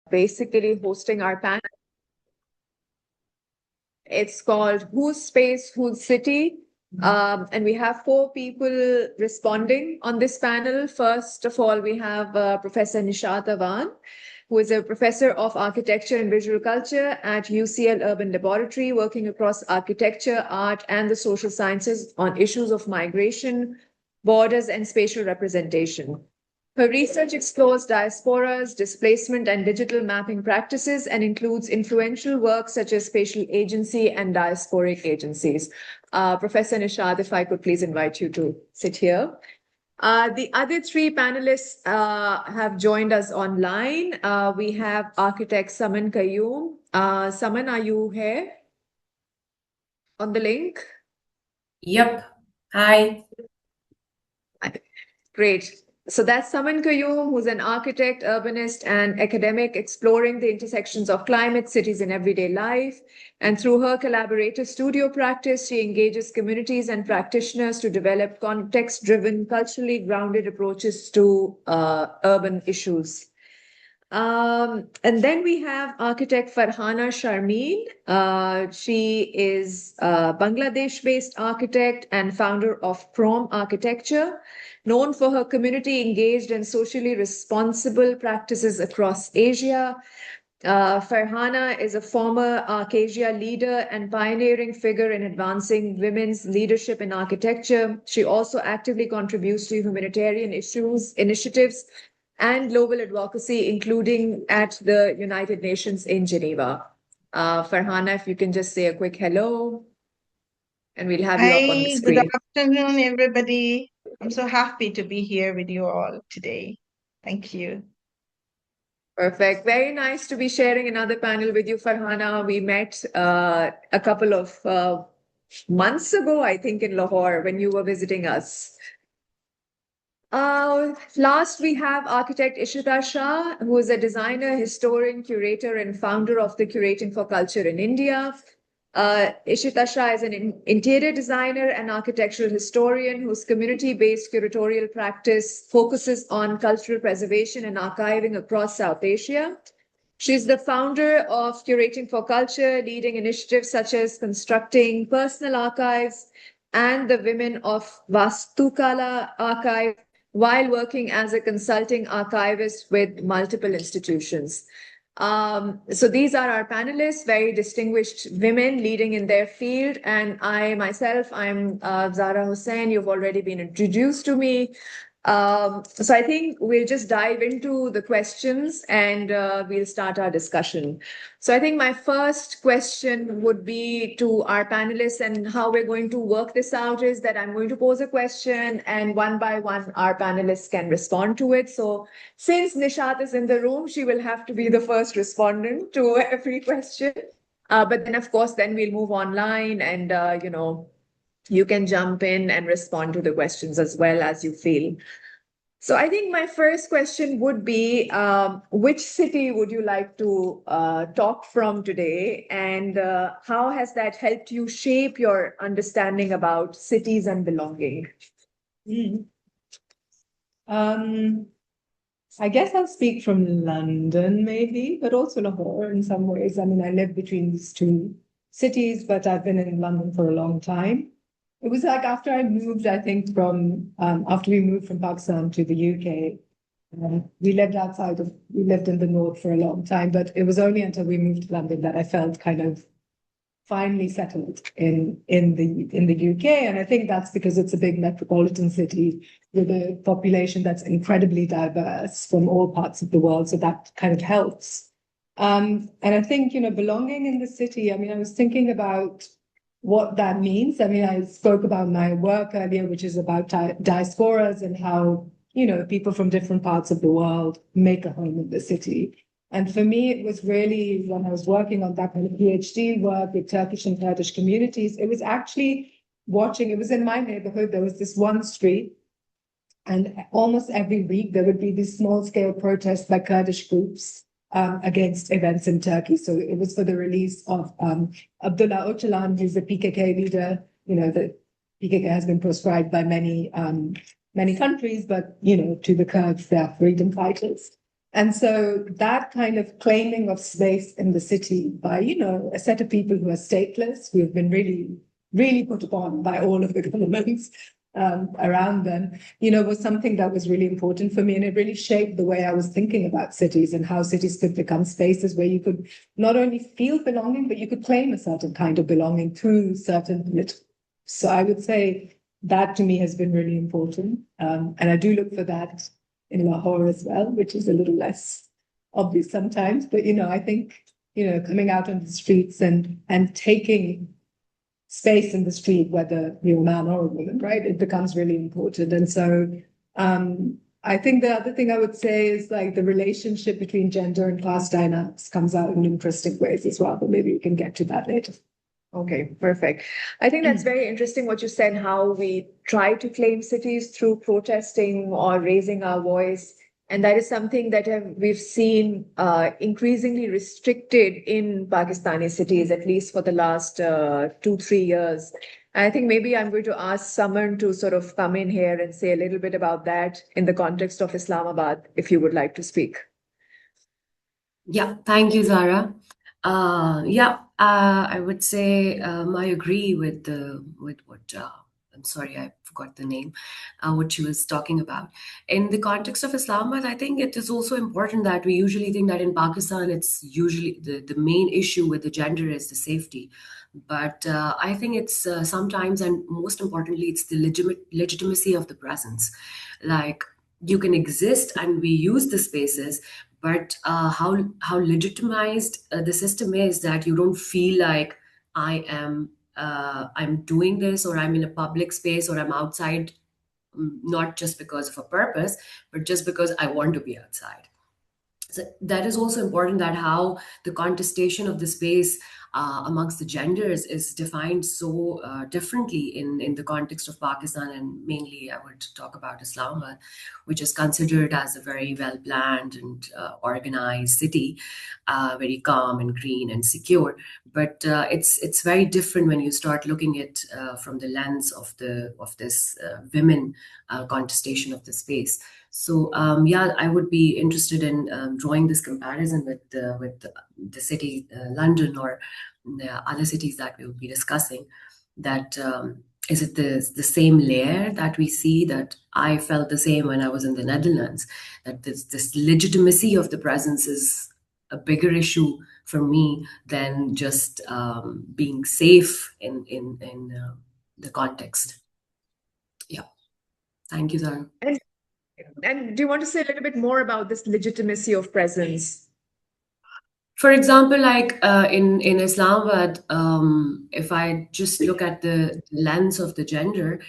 basically hosting our panel. It's called Whose Space, Whose City? And we have 4 people responding on this panel. First of all, we have Professor Nishat Awan, who is a professor of architecture and visual culture at UCL Urban Laboratory, working across architecture, art, and the social sciences on issues of migration, borders, and spatial representation. Her research explores diasporas, displacement, and digital mapping practices and includes influential work such as spatial agency and diasporic agencies. Professor Nishad, if I could please invite you to sit here. The other 3 panelists have joined us online. We have architect Saman Qayyum. Saman, are you here on the link? Yep. Hi. Great. So that's Saman Qayyum, who's an architect, urbanist, and academic exploring the intersections of climate, cities, and everyday life. And through her collaborative studio practice, she engages communities and practitioners to develop context-driven, culturally grounded approaches to urban issues. And then we have architect Farhana Sharmeen. She is a Bangladesh-based architect and founder of Prom Architecture, known for her community-engaged and socially responsible practices across Asia. Farhana is a former Arcasia leader and pioneering figure in advancing women's leadership in architecture. She also actively contributes to humanitarian initiatives, and global advocacy, including at the United Nations in Geneva. Farhana, if you can just say a quick hello, and we'll have you up on the Hi, screen. good afternoon, everybody. I'm so happy to be here with you all today. Thank you. Perfect. Very nice to be sharing another panel with you, Farhana. We met a couple of months ago, I think, in Lahore when you were visiting us. Last, we have architect Ishita Shah, who is a designer, historian, curator, and founder of the Curating for Culture in India. Ishita Shah is an interior designer and architectural historian whose community-based curatorial practice focuses on cultural preservation and archiving across South Asia. She's the founder of Curating for Culture, leading initiatives such as constructing personal archives and the Women of Vastukala archive, while working as a consulting archivist with multiple institutions. So these are our panelists, very distinguished women leading in their field. And I myself, I'm Zara Hussain. You've already been introduced to me. So I think we'll just dive into the questions and we'll start our discussion. So I think my first question would be to our panelists, and how we're going to work this out is that I'm going to pose a question and one by one our panelists can respond to it. So since Nishat is in the room, she will have to be the first respondent to every question. But then of course, then we'll move online and, you can jump in and respond to the questions as well as you feel. So I think my first question would be, which city would you like to talk from today? And how has that helped you shape your understanding about cities and belonging? I guess I'll speak from London maybe, but also Lahore in some ways. I mean, I live between these 2 cities, but I've been in London for a long time. It was like after I moved, I think after we moved from Pakistan to the UK, we lived in the north for a long time, but it was only until we moved to London that I felt kind of finally settled in the UK. And I think that's because it's a big metropolitan city with a population that's incredibly diverse from all parts of the world. So that kind of helps. And I think, belonging in the city, I mean, I was thinking about what that means. I mean, I spoke about my work earlier, which is about diasporas and how, people from different parts of the world make a home in the city. And for me, it was really when I was working on that kind of PhD work with Turkish and Kurdish communities, it was actually it was in my neighborhood, there was this one street, and almost every week there would be these small-scale protests by Kurdish groups against events in Turkey. So it was for the release of Abdullah Öcalan, who's the PKK leader. The PKK has been proscribed by many countries, but, to the Kurds, they're freedom fighters. And so that kind of claiming of space in the city by, a set of people who are stateless, who have been really, really put upon by all of the governments around them, was something that was really important for me. And it really shaped the way I was thinking about cities and how cities could become spaces where you could not only feel belonging, but you could claim a certain kind of belonging through certain. So I would say that to me has been really important. And I do look for that in Lahore as well, which is a little less obvious sometimes. But, I think, coming out on the streets and taking space in the street, whether you're a man or a woman, right? It becomes really important. And so I think the other thing I would say is like the relationship between gender and class dynamics comes out in interesting ways as well, but maybe we can get to that later. Okay, perfect. I think that's very interesting what you said, how we try to claim cities through protesting or raising our voice. And that is something that we've seen increasingly restricted in Pakistani cities, at least for the last 2-3 years. And I think maybe I'm going to ask someone to sort of come in here and say a little bit about that in the context of Islamabad, if you would like to speak. Yeah, thank you, Zara. I would say I agree with what I'm sorry, I forgot the name, what she was talking about. In the context of Islamabad, I think it is also important that we usually think that in Pakistan, it's usually the main issue with the gender is the safety. But I think it's sometimes, and most importantly, it's the legitimacy of the presence. Like you can exist and we use the spaces, but how legitimized the system is that you don't feel like I'm doing this, or I'm in a public space, or I'm outside, not just because of a purpose, but just because I want to be outside. So that is also important, that how the contestation of the space amongst the genders is defined so differently in the context of Pakistan, and mainly I would talk about Islamabad, which is considered as a very well planned and organized city, very calm and green and secure. But it's very different when you start looking at from the lens of this women contestation of the space. So I would be interested in drawing this comparison with the city London or the other cities that we will be discussing. That is it the same layer that we see, that I felt the same when I was in the Netherlands, that this legitimacy of the presence is a bigger issue for me than just being safe in the context. Yeah. Thank you, Zara. And do you want to say a little bit more about this legitimacy of presence? For example, like in Islamabad, if I just look at the lens of the gender,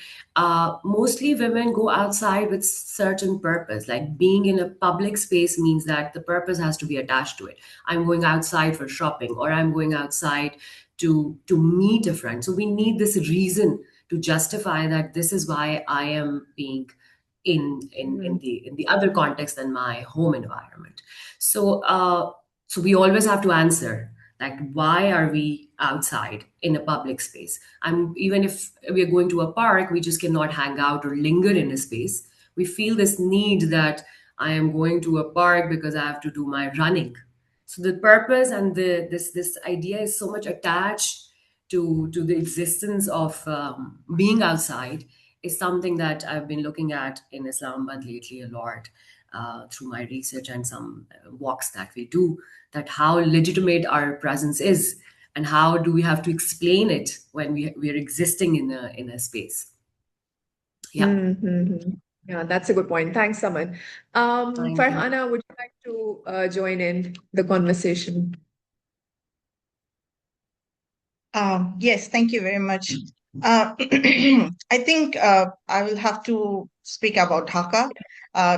mostly women go outside with certain purpose. Like being in a public space means that the purpose has to be attached to it. I'm going outside for shopping, or I'm going outside to meet a friend. So we need this reason to justify that this is why I am being in the other context than my home environment. So we always have to answer, like, why are we outside in a public space? Even if we are going to a park, we just cannot hang out or linger in a space. We feel this need that I am going to a park because I have to do my running. So the purpose and this idea is so much attached to the existence of being outside, is something that I've been looking at in Islamabad lately a lot, through my research and some walks that we do, that how legitimate our presence is, and how do we have to explain it when we are existing in a space. Yeah. Mm-hmm. Yeah, that's a good point. Thanks, Saman. Thank you. Farhana, would you like to join in the conversation? Yes, thank you very much. I think I will have to speak about Dhaka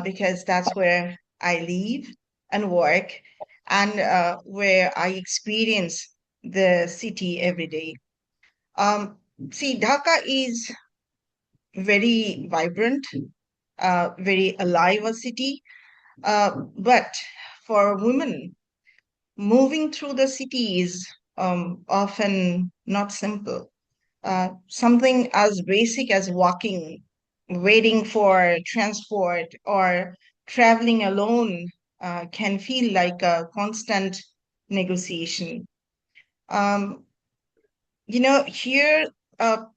because that's where I live and work, and where I experience the city every day. See, Dhaka is very vibrant, very alive a city, but for women, moving through the city is often not simple. Something as basic as walking, waiting for transport, or traveling alone can feel like a constant negotiation. Here,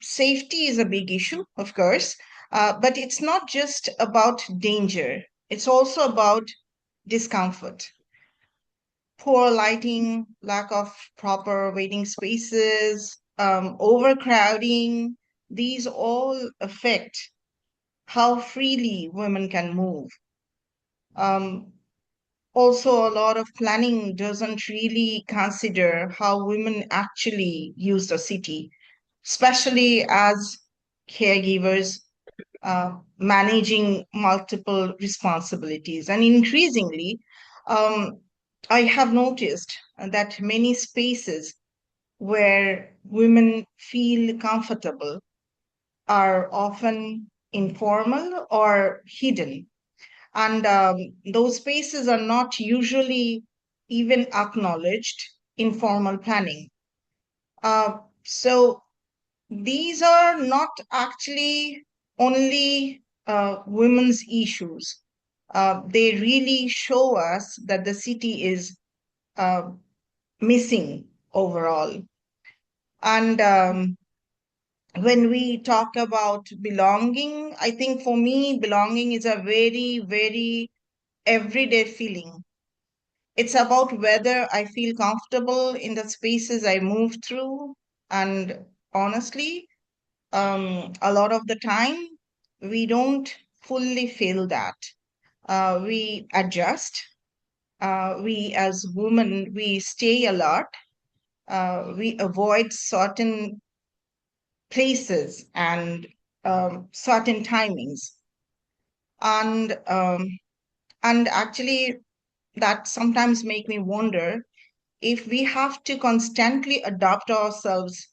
safety is a big issue, of course, but it's not just about danger. It's also about discomfort. Poor lighting, lack of proper waiting spaces, overcrowding, these all affect how freely women can move. Also, a lot of planning doesn't really consider how women actually use the city, especially as caregivers managing multiple responsibilities. And increasingly, I have noticed that many spaces where women feel comfortable are often informal or hidden. And those spaces are not usually even acknowledged in formal planning. So these are not actually only women's issues. They really show us that the city is missing overall. And when we talk about belonging, I think for me, belonging is a very, very everyday feeling. It's about whether I feel comfortable in the spaces I move through. And honestly, a lot of the time, we don't fully feel that. We adjust. We, as women, we stay alert. We avoid certain places and certain timings. And actually, that sometimes make me wonder if we have to constantly adapt ourselves,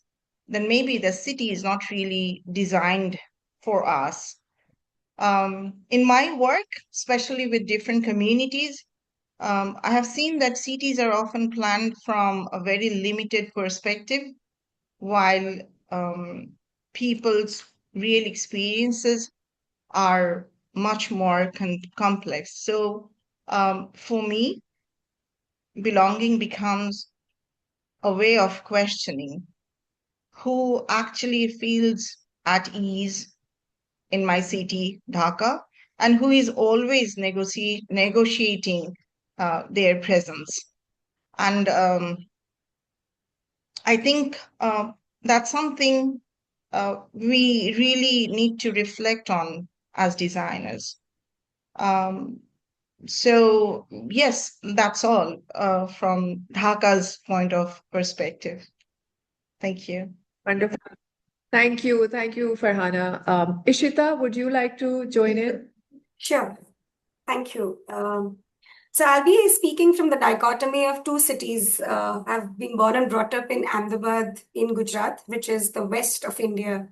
then maybe the city is not really designed for us. In my work, especially with different communities, I have seen that cities are often planned from a very limited perspective, while people's real experiences are much more complex. So for me, belonging becomes a way of questioning who actually feels at ease in my city, Dhaka, and who is always negotiating their presence. And I think that's something we really need to reflect on as designers. So yes, that's all from Dhaka's point of perspective. Thank you. Wonderful. Thank you. Thank you, Farhana. Ishita, would you like to join in? Sure. Thank you. So I'll be speaking from the dichotomy of two cities. I've been born and brought up in Ahmedabad in Gujarat, which is the west of India.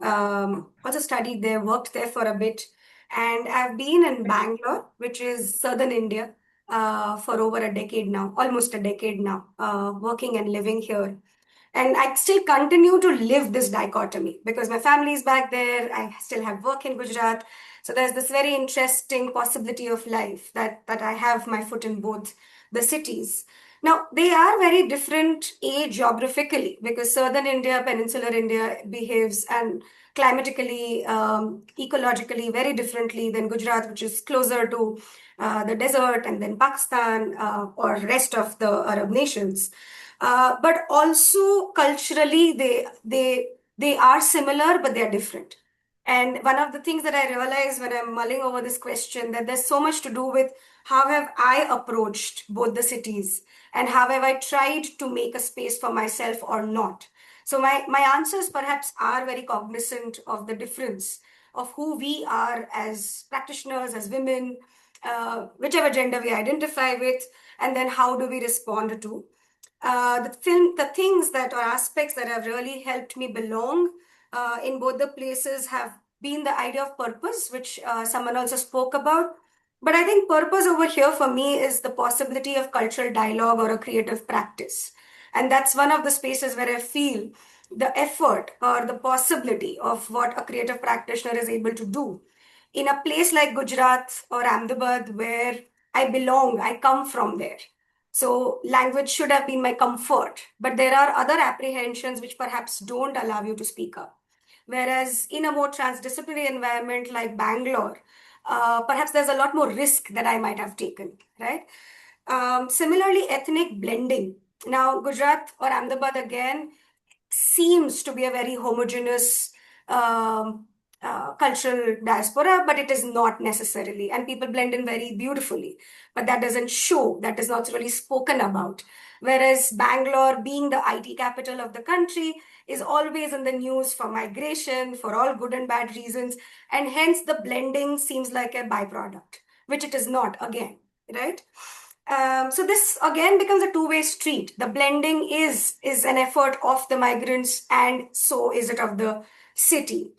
Also studied there, worked there for a bit. And I've been in Bangalore, which is southern India, for over a decade now, almost a decade now, working and living here. And I still continue to live this dichotomy because my family is back there. I still have work in Gujarat. So there's this very interesting possibility of life that I have my foot in both the cities. Now, they are very different geographically because southern India, peninsular India behaves and climatically, ecologically very differently than Gujarat, which is closer to the desert, and then Pakistan or rest of the Arab nations. But also culturally, they are similar, but they are different. And one of the things that I realized when I'm mulling over this question, that there's so much to do with how have I approached both the cities and how have I tried to make a space for myself or not. So my answers perhaps are very cognizant of the difference of who we are as practitioners, as women, whichever gender we identify with, and then how do we respond to. The things that or aspects that have really helped me belong in both the places have been the idea of purpose, which someone also spoke about. But I think purpose over here for me is the possibility of cultural dialogue or a creative practice. And that's one of the spaces where I feel the effort or the possibility of what a creative practitioner is able to do. In a place like Gujarat or Ahmedabad, where I belong, I come from there. So language should have been my comfort, but there are other apprehensions which perhaps don't allow you to speak up. Whereas in a more transdisciplinary environment like Bangalore, perhaps there's a lot more risk that I might have taken, right? Similarly, ethnic blending. Now, Gujarat or Ahmedabad again seems to be a very homogeneous um, cultural diaspora, but it is not necessarily. And people blend in very beautifully, but that doesn't show, that is not really spoken about. Whereas Bangalore, being the IT capital of the country, is always in the news for migration, for all good and bad reasons. And hence the blending seems like a byproduct, which it is not, again, right? So this again becomes a two-way street. The blending is an effort of the migrants, and so is it of the city.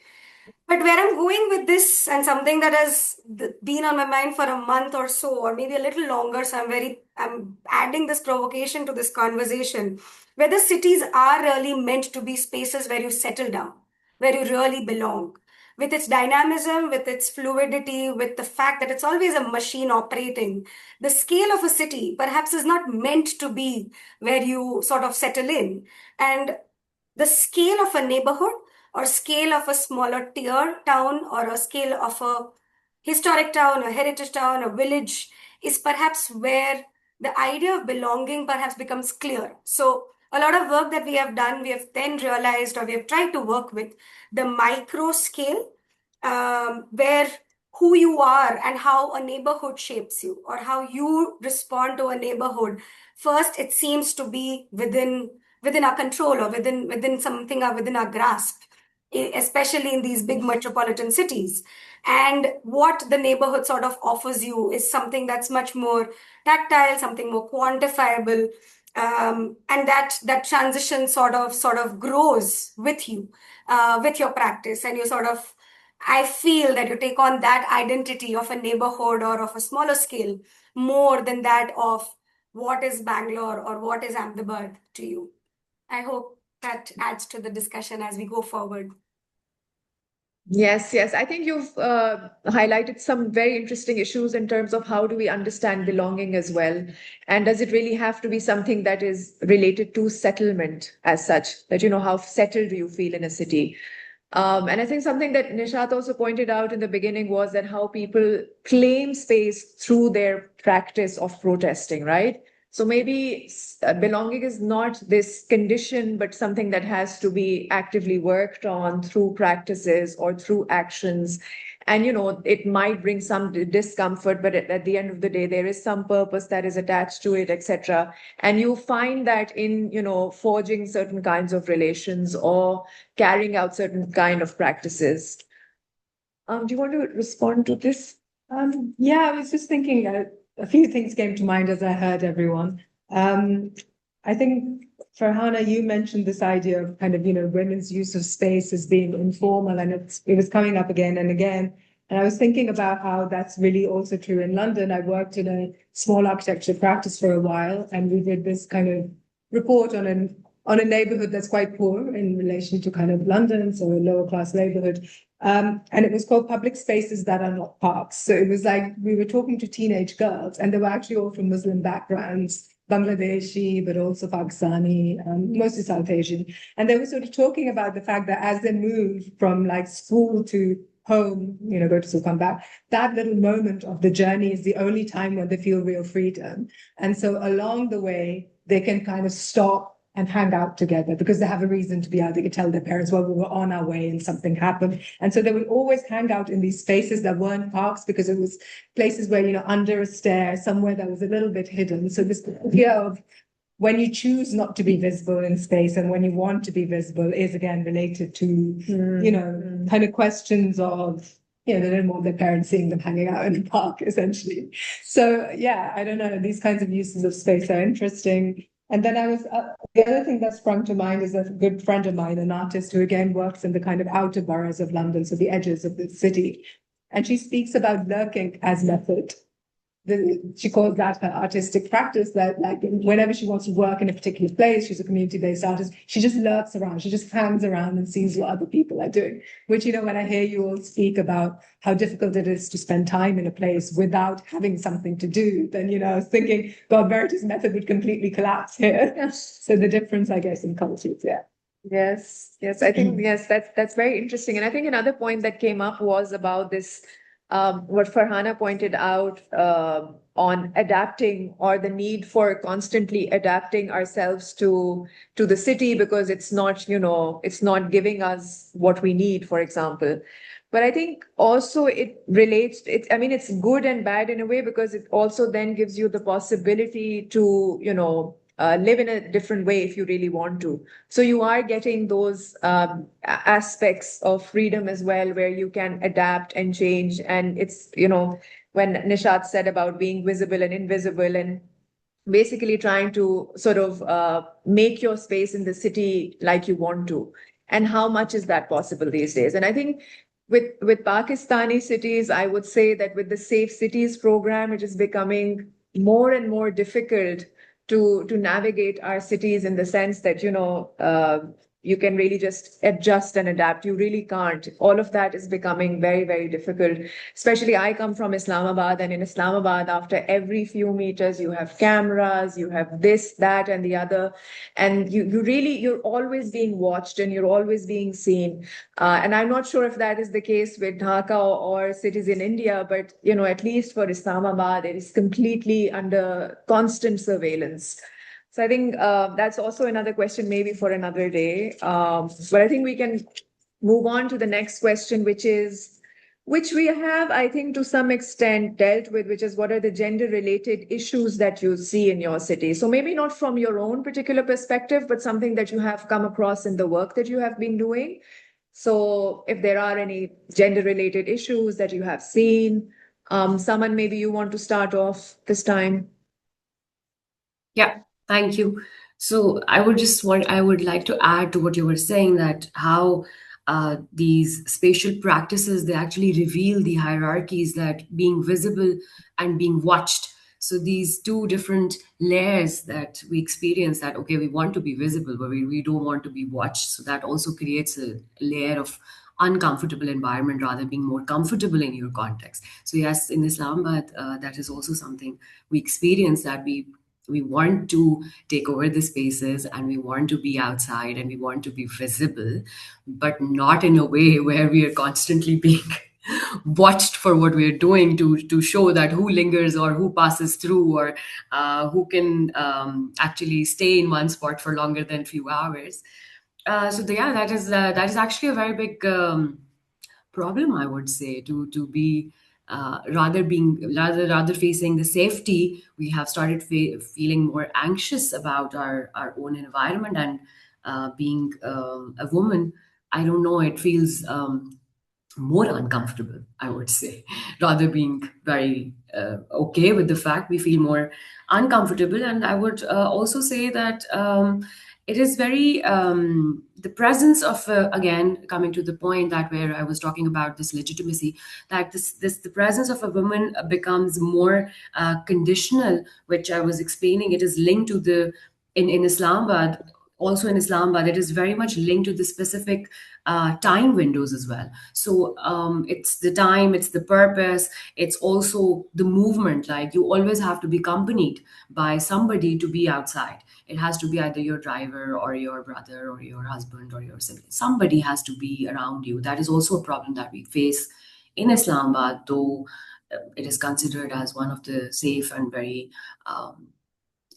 But where I'm going with this, and something that has been on my mind for a month or so, or maybe a little longer, so I'm adding this provocation to this conversation, whether cities are really meant to be spaces where you settle down, where you really belong, with its dynamism, with its fluidity, with the fact that it's always a machine operating. The scale of a city perhaps is not meant to be where you sort of settle in. And the scale of a neighborhood or scale of a smaller tier town or a scale of a historic town, a heritage town, a village is perhaps where the idea of belonging perhaps becomes clear. So a lot of work that we have done, we have then realized, or we have tried to work with the micro scale, where who you are and how a neighborhood shapes you, or how you respond to a neighborhood. First, it seems to be within our control, or within something, or within our grasp, especially in these big metropolitan cities. And what the neighborhood sort of offers you is something that's much more tactile, something more quantifiable, and that transition sort of grows with you, with your practice, and you sort of, I feel that you take on that identity of a neighborhood or of a smaller scale more than that of what is Bangalore or what is Ahmedabad to you. I hope that adds to the discussion as we go forward. Yes, yes. I think you've highlighted some very interesting issues in terms of how do we understand belonging as well. And does it really have to be something that is related to settlement as such? That, how settled do you feel in a city? And I think something that Nishat also pointed out in the beginning was that how people claim space through their practice of protesting, right? So maybe belonging is not this condition, but something that has to be actively worked on through practices or through actions. And, it might bring some discomfort, but at the end of the day, there is some purpose that is attached to it, etc. And you find that in, forging certain kinds of relations or carrying out certain kind of practices. Do you want to respond to this? Yeah, I was just thinking a few things came to mind as I heard everyone. I think, Farhana, you mentioned this idea of kind of, women's use of space as being informal, and it was coming up again and again. And I was thinking about how that's really also true in London. I worked in a small architecture practice for a while, and we did this kind of report on a neighborhood that's quite poor in relation to kind of London, so a lower class neighborhood. And it was called Public Spaces That Are Not Parks. So it was like we were talking to teenage girls, and they were actually all from Muslim backgrounds, Bangladeshi, but also Pakistani, mostly South Asian. And they were sort of talking about the fact that as they moved from like school to home, go to school, come back, that little moment of the journey is the only time when they feel real freedom. And so along the way, they can kind of stop and hang out together because they have a reason to be out. They could tell their parents, well, we were on our way and something happened. And so they would always hang out in these spaces that weren't parks because it was places where, under a stair, somewhere that was a little bit hidden. So this idea of when you choose not to be visible in space and when you want to be visible is again related to, kind of questions of, they didn't want their parents seeing them hanging out in the park, essentially. So, yeah, I don't know. These kinds of uses of space are interesting. And then the other thing that sprung to mind is a good friend of mine, an artist who again works in the kind of outer boroughs of London, so the edges of the city. And she speaks about lurking as method. she calls that her artistic practice, that like whenever she wants to work in a particular place, she's a community-based artist, she just lurks around, she just hangs around and sees what other people are doing. Which, when I hear you all speak about how difficult it is to spend time in a place without having something to do, then, I was thinking, God, Verity's method would completely collapse here. So the difference, I guess, in cultures, yeah. Yes, I think, yes, that's very interesting. And I think another point that came up was about this, what Farhana pointed out, on adapting, or the need for constantly adapting ourselves to the city, because it's not, it's not giving us what we need, for example. But I think also it relates, I mean, it's good and bad in a way, because it also then gives you the possibility to, live in a different way if you really want to. So you are getting those aspects of freedom as well, where you can adapt and change. And it's, when Nishat said about being visible and invisible, and basically trying to sort of make your space in the city like you want to. And how much is that possible these days? And I think with Pakistani cities, I would say that with the Safe Cities program, it is becoming more and more difficult to navigate our cities, in the sense that, you can really just adjust and adapt. You really can't. All of that is becoming very, very difficult. Especially, I come from Islamabad, and in Islamabad, after every few meters, you have cameras, you have this, that, and the other. And you're always being watched, and you're always being seen. And I'm not sure if that is the case with Dhaka or cities in India, but, at least for Islamabad, it is completely under constant surveillance. So I think that's also another question, maybe for another day. But I think we can move on to the next question, which we have, I think, to some extent dealt with, which is, what are the gender-related issues that you see in your city? So maybe not from your own particular perspective, but something that you have come across in the work that you have been doing. So if there are any gender-related issues that you have seen, Saman, maybe you want to start off this time. Yeah, thank you. So I would like to add to what you were saying, that how these spatial practices, they actually reveal the hierarchies, that being visible and being watched. So these two different layers that we experience, that, okay, we want to be visible, but we don't want to be watched. So that also creates a layer of uncomfortable environment, rather being more comfortable in your context. So yes, in Islamabad, that is also something we experience, that we want to take over the spaces, and we want to be outside, and we want to be visible, but not in a way where we are constantly being watched for what we're doing, to show that who lingers or who passes through, or who can actually stay in one spot for longer than a few hours. Yeah, that is actually a very big problem, I would say, to be rather facing the safety. We have started feeling more anxious about our own environment, and being a woman, I don't know, it feels more uncomfortable, I would say. Rather being very okay with the fact, we feel more uncomfortable. And I would also say that it is very the presence of again, coming to the point that where I was talking about this legitimacy, that this the presence of a woman becomes more conditional, which I was explaining. It is linked to the in Islamabad. Also in Islamabad, it is very much linked to the specific time windows as well. So it's the time, it's the purpose, it's also the movement. Like, you always have to be accompanied by somebody to be outside. It has to be either your driver, or your brother, or your husband, or your sibling. Somebody has to be around you. That is also a problem that we face in Islamabad, though it is considered as one of the safe and very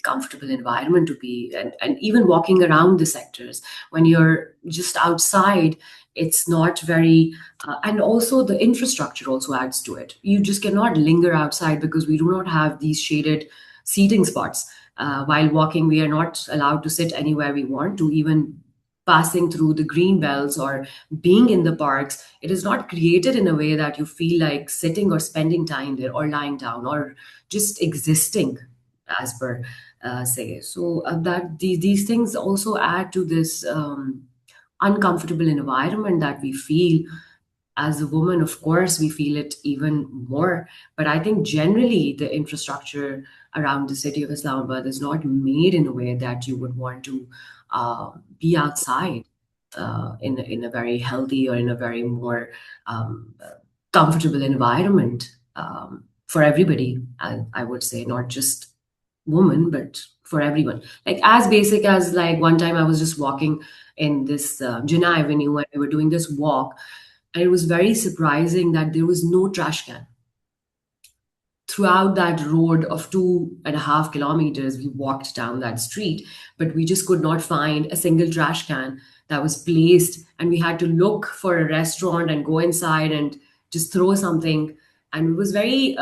comfortable environment to be. And even walking around the sectors, when you're just outside, it's not very and also the infrastructure also adds to it. You just cannot linger outside, because we do not have these shaded seating spots. While walking, we are not allowed to sit anywhere we want to. Even passing through the green belts, or being in the parks, it is not created in a way that you feel like sitting or spending time there, or lying down, or just existing, as per say. So these things also add to this uncomfortable environment that we feel. As a woman, of course, we feel it even more. But I think generally the infrastructure around the city of Islamabad is not made in a way that you would want to be outside in a very healthy or in a very more comfortable environment for everybody. I would say not just women, but for everyone. Like as basic as like one time I was just walking in this Jinnah Avenue when we were doing this walk, and it was very surprising that there was no trash can throughout that road of 2.5 kilometers. We walked down that street, but we just could not find a single trash can that was placed. And we had to look for a restaurant and go inside and just throw something. And it was very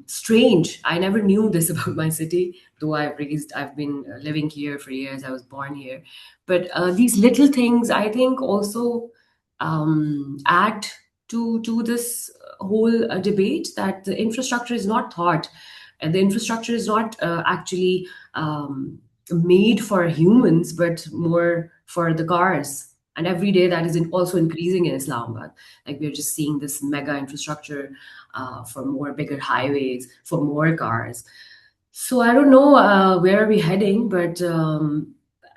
strange. I never knew this about my city, though I've been living here for years. I was born here. But these little things, I think, also add to this whole debate that the infrastructure is not thought, and the infrastructure is not actually made for humans, but more for the cars. And every day that is also increasing in Islamabad. Like we're just seeing this mega infrastructure for more bigger highways, for more cars. So I don't know where are we heading, but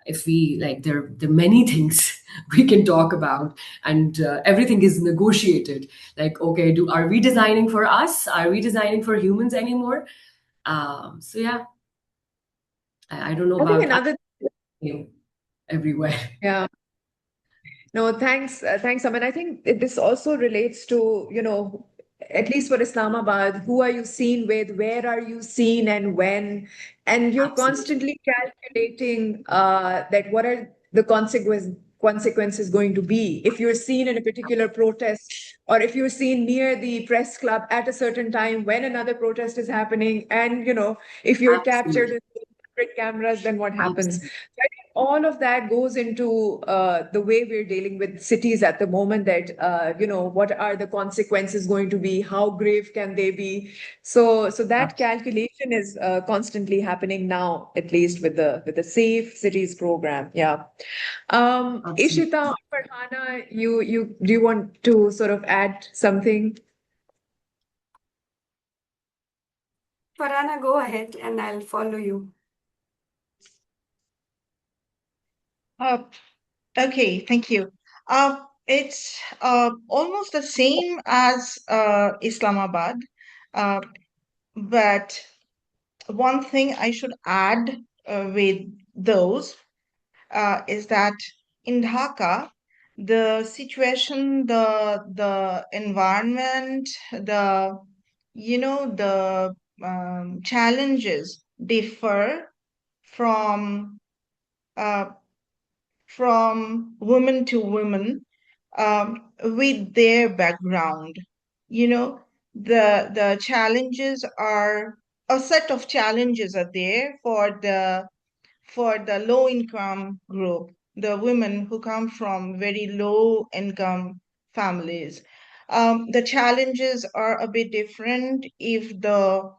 if we like, there are many things we can talk about, and everything is negotiated. Like, okay, are we designing for us? Are we designing for humans anymore? So yeah, I don't know I think about another, you everywhere. yeah. No, thanks, Aman. I think this also relates to, at least for Islamabad, who are you seen with, where are you seen, and when? And you're Absolutely. constantly calculating that what are the consequences going to be if you're seen in a particular protest, or if you're seen near the press club at a certain time when another protest is happening, and if you're captured Absolutely. in separate cameras, then what happens? Absolutely. So I think all of that goes into the way we're dealing with cities at the moment, that what are the consequences going to be, how grave can they be? So that calculation is constantly happening now, at least with the Safe Cities program. Yeah. Absolutely. Ishita, Farhana, you do you want to sort of add something? Farhana, go ahead and I'll follow you. Okay, thank you. It's almost the same as Islamabad, uh, but one thing I should add with those is that in Dhaka, the situation, the environment, the challenges differ from uh, from woman to woman with their background. You know, the challenges are a set of challenges are there for the low income group, the women who come from very low income families. The challenges are a bit different if the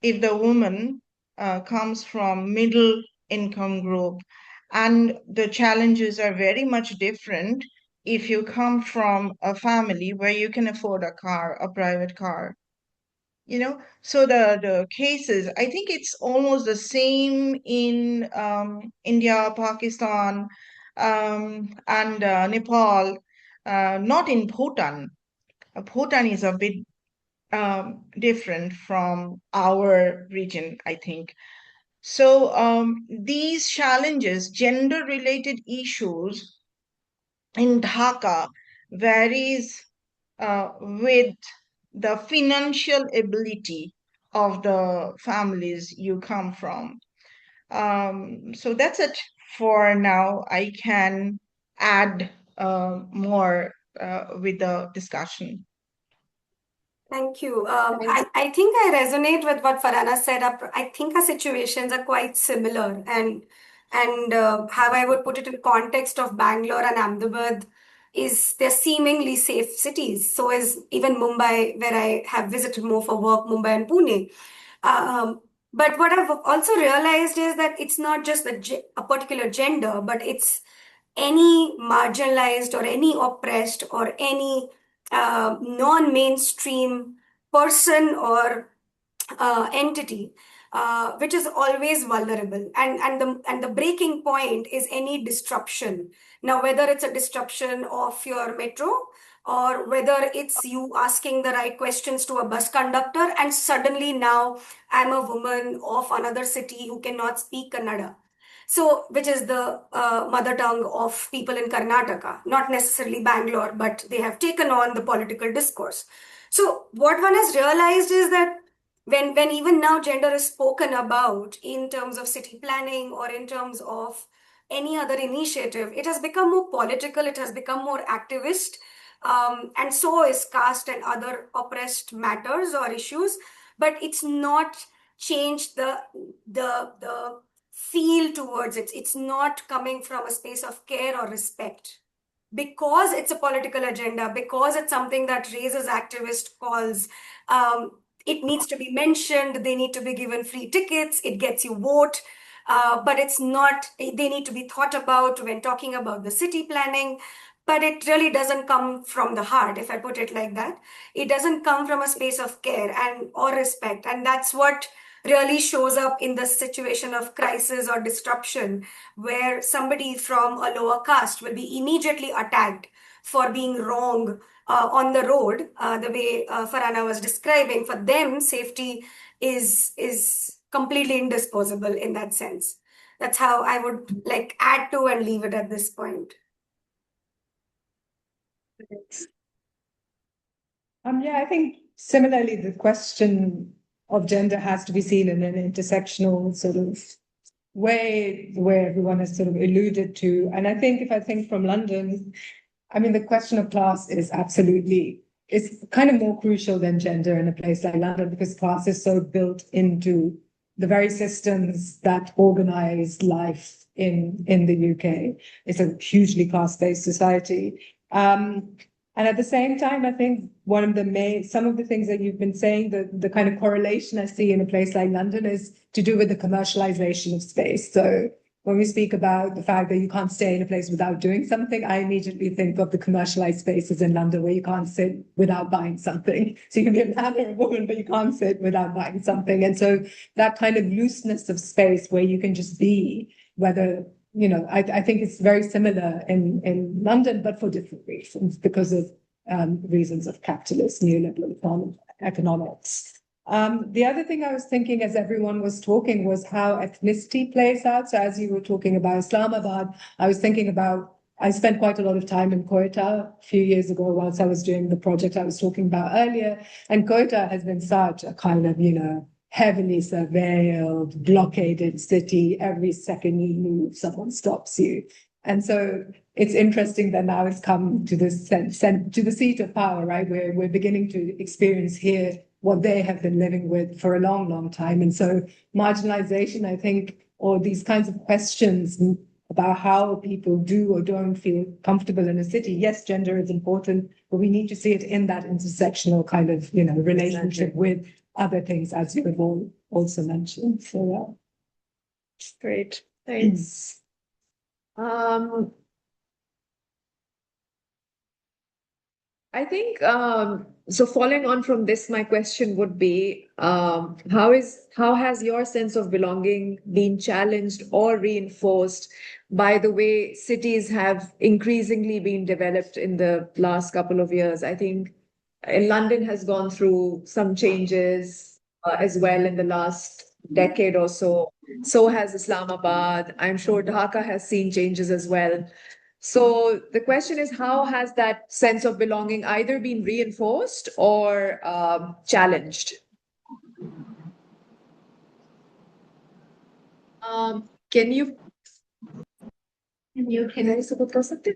woman comes from middle income group, and the challenges are very much different if you come from a family where you can afford a car, a private car. So the cases, I think it's almost the same in India, Pakistan, and Nepal, not in Bhutan. Bhutan is a bit different from our region, I think. So these challenges, gender-related issues in Dhaka varies with the financial ability of the families you come from. So that's it for now. I can add more with the discussion. Thank you. I think I resonate with what Farhana said. I think our situations are quite similar, and how I would put it in context of Bangalore and Ahmedabad is they're seemingly safe cities. So is even Mumbai, where I have visited more for work, Mumbai and Pune. But what I've also realized is that it's not just a particular gender, but it's any marginalized or any oppressed or any non-mainstream person or entity, which is always vulnerable, and the breaking point is any disruption. Now, whether it's a disruption of your metro, or whether it's you asking the right questions to a bus conductor, and suddenly now I'm a woman of another city who cannot speak Kannada. So, which is the mother tongue of people in Karnataka, not necessarily Bangalore, but they have taken on the political discourse. So, what one has realized is that when even now gender is spoken about in terms of city planning or in terms of any other initiative, it has become more political, it has become more activist, and so is caste and other oppressed matters or issues, but it's not changed the feel towards it. It's not coming from a space of care or respect, because it's a political agenda, because it's something that raises activist calls. It needs to be mentioned, they need to be given free tickets, it gets you vote, but it's not, they need to be thought about when talking about the city planning. But it really doesn't come from the heart, if I put it like that. It doesn't come from a space of care and or respect, and that's what really shows up in the situation of crisis or disruption, where somebody from a lower caste will be immediately attacked for being wrong on the road. The way Farhana was describing, for them, safety is completely indisposable in that sense. That's how I would like add to and leave it at this point. Yeah, I think similarly, the question of gender has to be seen in an intersectional sort of way, where everyone has sort of alluded to. And I think if I think from London, I mean, the question of class is absolutely, it's kind of more crucial than gender in a place like London, because class is so built into the very systems that organize life in the UK. It's a hugely class-based society. And at the same time, I think some of the things that you've been saying, the kind of correlation I see in a place like London is to do with the commercialization of space. So when we speak about the fact that you can't stay in a place without doing something, I immediately think of the commercialized spaces in London where you can't sit without buying something. So you can be a man or a woman, but you can't sit without buying something. And so that kind of looseness of space where you can just be, whether, I think it's very similar in London, but for different reasons, because of reasons of capitalist neoliberal economics. The other thing I was thinking as everyone was talking was how ethnicity plays out. So as you were talking about Islamabad, I was thinking about, I spent quite a lot of time in Quetta a few years ago whilst I was doing the project I was talking about earlier. And Quetta has been such a kind of, heavily surveilled, blockaded city. Every second you move, someone stops you. And so it's interesting that now it's come to this to the seat of power, right? We're beginning to experience here what they have been living with for a long, long time. And so marginalization, I think, or these kinds of questions about how people do or don't feel comfortable in a city. Yes, gender is important, but we need to see it in that intersectional kind of, relationship with other things, as you have all also mentioned. So yeah. Great. Thanks. I think so. Following on from this, my question would be: how has your sense of belonging been challenged or reinforced by the way cities have increasingly been developed in the last couple of years? I think London has gone through some changes as well in the last decade or so. So has Islamabad. I'm sure Dhaka has seen changes as well. So the question is, how has that sense of belonging either been reinforced or challenged? Can I support something?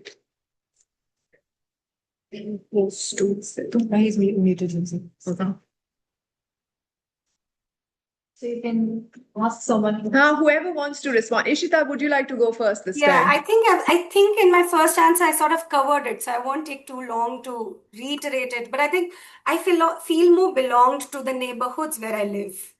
He's muted himself. Okay. So you can ask someone. Whoever wants to respond. Ishita, would you like to go first this Yeah, time? I think in my first answer I sort of covered it, so I won't take too long to reiterate it. But I think I feel more belonged to the neighborhoods where I live.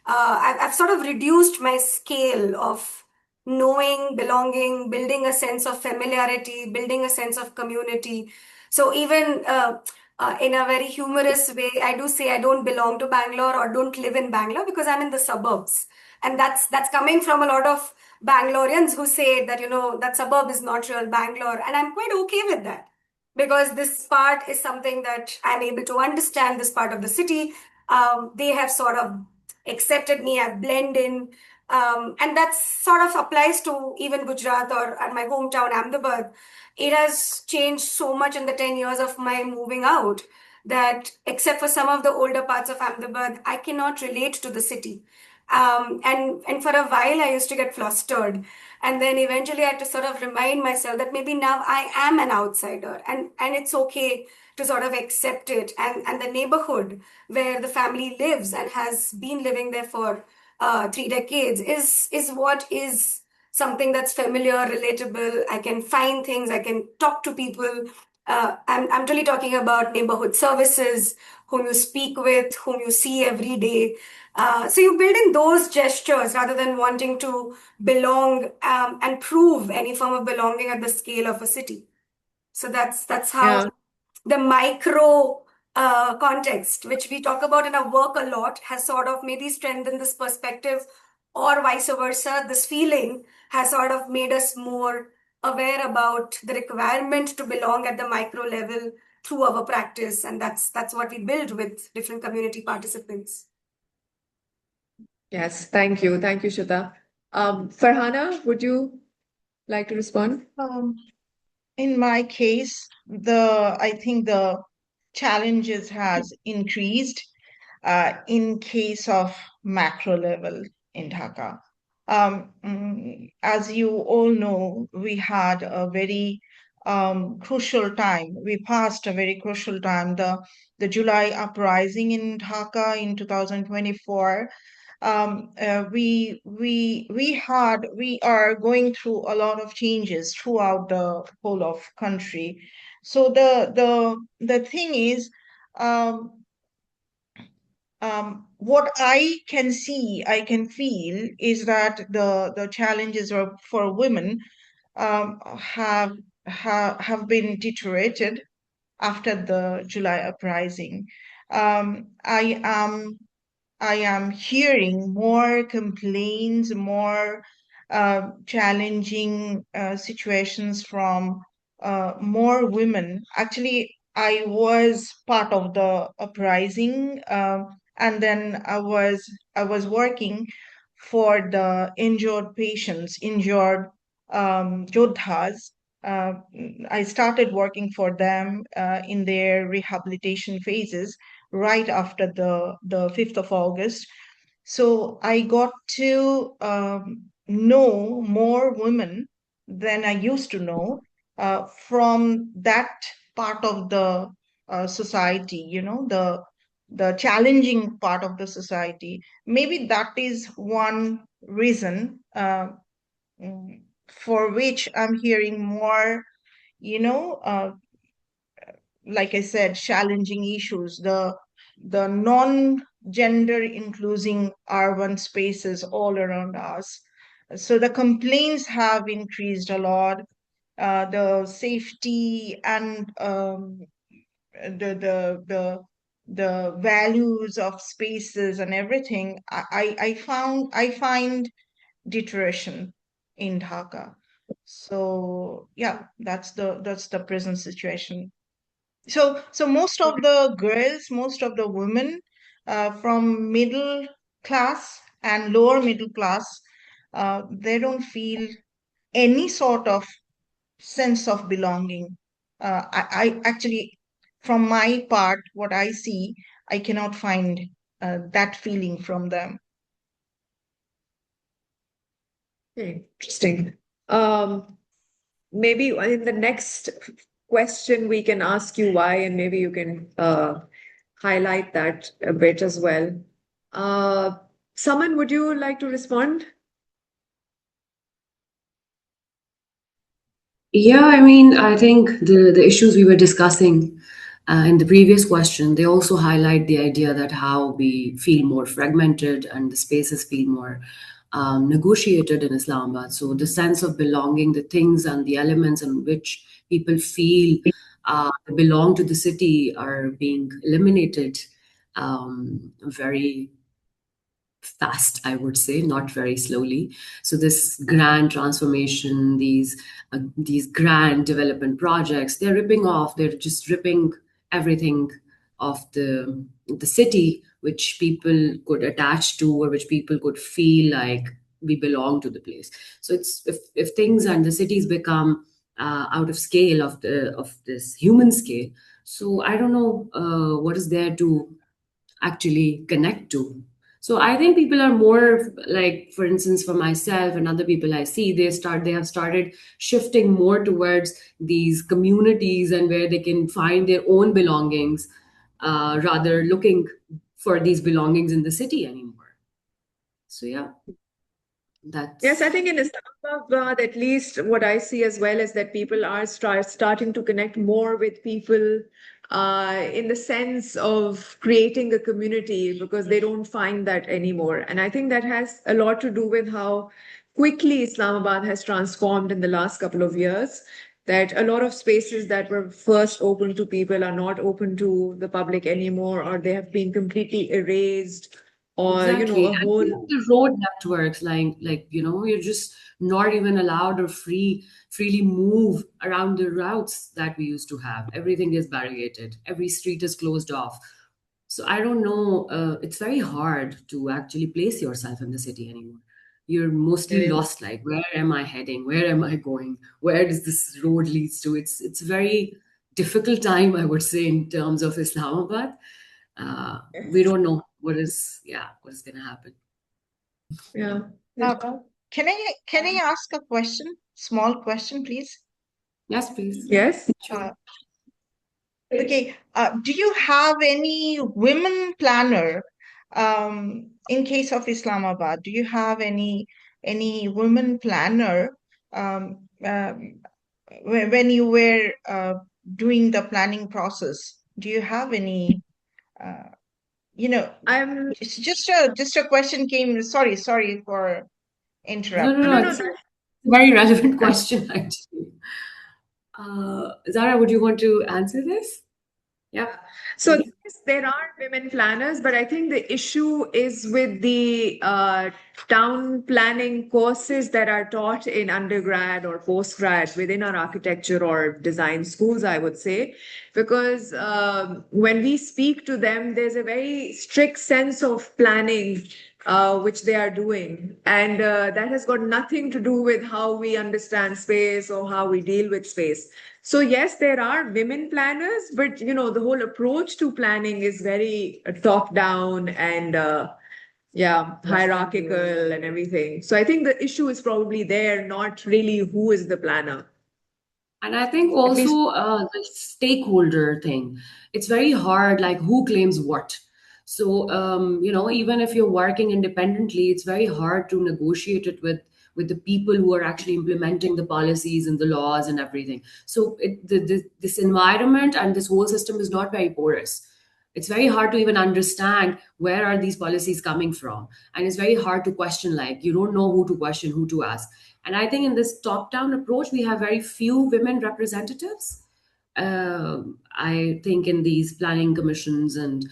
I've sort of reduced my scale of knowing, belonging, building a sense of familiarity, building a sense of community. So even in a very humorous way, I do say I don't belong to Bangalore or don't live in Bangalore because I'm in the suburbs. And that's coming from a lot of Bangaloreans who say that, that suburb is not real Bangalore. And I'm quite okay with that because this part is something that I'm able to understand, this part of the city. They have sort of accepted me, I've blended in. And that sort of applies to even Gujarat or my hometown, Ahmedabad. It has changed so much in the 10 years of my moving out that, except for some of the older parts of Ahmedabad, I cannot relate to the city. And for a while, I used to get flustered. And then eventually, I had to sort of remind myself that maybe now I am an outsider and it's okay to sort of accept it. And the neighborhood where the family lives and has been living there for 3 decades is what is something that's familiar, relatable. I can find things, I can talk to people. I'm really talking about neighborhood services, whom you speak with, whom you see every day. So you build in those gestures rather than wanting to belong and prove any form of belonging at the scale of a city. So that's how Yeah. the micro context, which we talk about in our work a lot, has sort of maybe strengthened this perspective, or vice versa. This feeling has sort of made us more aware about the requirement to belong at the micro level through our practice, and that's what we build with different community participants. Yes, thank you. Thank you, Shita. Farhana, would you like to respond? In my case, I think the challenges has increased in case of macro level in Dhaka. As you all know, we had a very crucial time. We passed a very crucial time, the July uprising in Dhaka in 2024. We are going through a lot of changes throughout the whole of country. So the thing is, what I can see, I can feel is that the challenges for women have been deteriorated after the July uprising. Um, I am I am hearing more complaints, more challenging situations from more women. Actually, I was part of the uprising, and then I was working for the injured patients, injured Jodhas. Uh, I started working for them in their rehabilitation phases right after the 5th of August. So I got to know more women than I used to know from that part of the society, the challenging part of the society. Maybe that is one reason for which I'm hearing more, you know, uh, like I said, challenging issues, the non-gender including urban spaces all around us. So the complaints have increased a lot. The safety and the values of spaces and everything. I find deterioration in Dhaka. So yeah, that's the present situation. So most of the girls, most of the women from middle class and lower middle class, they don't feel any sort of sense of belonging. I actually, from my part, what I see, I cannot find that feeling from them. Okay, interesting. Maybe in the next question, we can ask you why, and maybe you can highlight that a bit as well. Saman, would you like to respond? Yeah, I mean, I think the issues we were discussing in the previous question, they also highlight the idea that how we feel more fragmented and the spaces feel more negotiated in Islamabad. So the sense of belonging, the things and the elements in which people feel belong to the city are being eliminated very fast, I would say, not very slowly. So this grand transformation, these grand development projects, they're just ripping everything off the city, which people could attach to or which people could feel like we belong to the place. So it's if things and the cities become out of scale of this human scale, so I don't know what is there to actually connect to. So I think people are more like, for instance, for myself and other people I see, they have started shifting more towards these communities and where they can find their own belongings, rather looking for these belongings in the city anymore. So yeah, that's Yes, I think in Islamabad, at least what I see as well is that people are starting to connect more with people in the sense of creating a community because they don't find that anymore. And I think that has a lot to do with how quickly Islamabad has transformed in the last couple of years. That a lot of spaces that were first open to people are not open to the public anymore, or they have been completely erased, or exactly. a And whole. even the road networks, you're just not even allowed or freely move around the routes that we used to have. Everything is barricaded. Every street is closed off. So I don't know. It's very hard to actually place yourself in the city anymore. You're mostly lost. Like, where am I heading? Where am I going? Where does this road leads to? It's very difficult time, I would say, in terms of Islamabad. We don't know what is going to happen. Yeah. Can I ask a question? Small question, please. Yes, please. Yes. Sure. Okay. Do you have any women planner in case of Islamabad? Do you have any women planner when you were doing the planning process? Do you have any? I'm It's just a question came. Sorry for No, interrupting. no, no, it's a very relevant question, actually. Zara, would you want to answer this? Yeah. So yes, there are women planners, but I think the issue is with the town planning courses that are taught in undergrad or postgrad within our architecture or design schools, I would say, because when we speak to them, there's a very strict sense of planning which they are doing, and that has got nothing to do with how we understand space or how we deal with space. So yes, there are women planners, but the whole approach to planning is very top down and hierarchical and everything. So I think the issue is probably there, not really who is the planner. And I think At least also the stakeholder thing, it's very hard, like who claims what. So, even if you're working independently, it's very hard to negotiate it with the people who are actually implementing the policies and the laws and everything. So this environment and this whole system is not very porous. It's very hard to even understand where are these policies coming from. And it's very hard to question, like you don't know who to question, who to ask. And I think in this top-down approach, we have very few women representatives. I think in these planning commissions and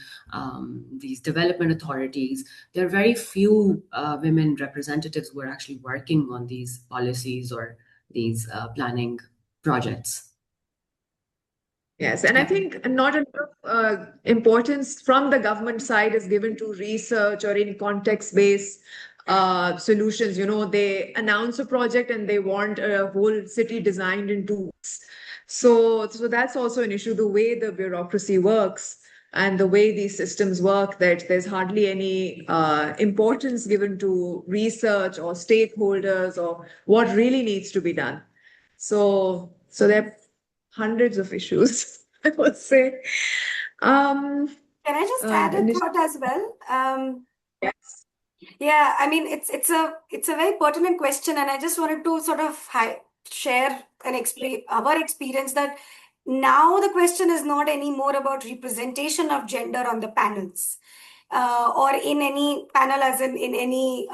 these development authorities, there are very few women representatives who are actually working on these policies or these planning projects. yes, and I think not enough importance from the government side is given to research or in context-based solutions. They announce a project and they want a whole city designed in 2 weeks. So that's also an issue, the way the bureaucracy works and the way these systems work, that there's hardly any importance given to research or stakeholders or what really needs to be done. So there are hundreds of issues, I would say. Can I just add a thought as well? Yes. Yeah, I mean it's a very pertinent question, and I just wanted to sort of share our experience that now the question is not anymore about representation of gender on the panels. Or in any panel, as in any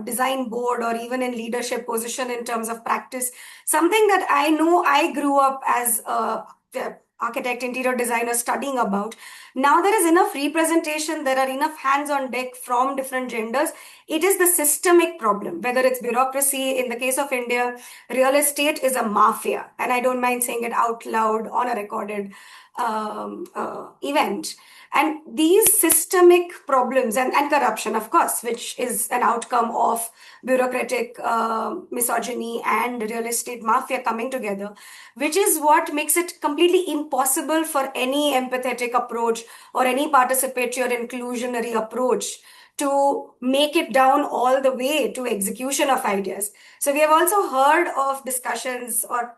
design board or even in leadership position in terms of practice. Something that I know I grew up as architect, interior designer studying about. Now there is enough representation, there are enough hands on deck from different genders. It is the systemic problem, whether it's bureaucracy. In the case of India, real estate is a mafia, and I don't mind saying it out loud on a recorded event. And these systemic problems and corruption, of course, which is an outcome of bureaucratic misogyny and real estate mafia coming together, which is what makes it completely impossible for any empathetic approach or any participatory or inclusionary approach to make it down all the way to execution of ideas. So we have also heard of discussions or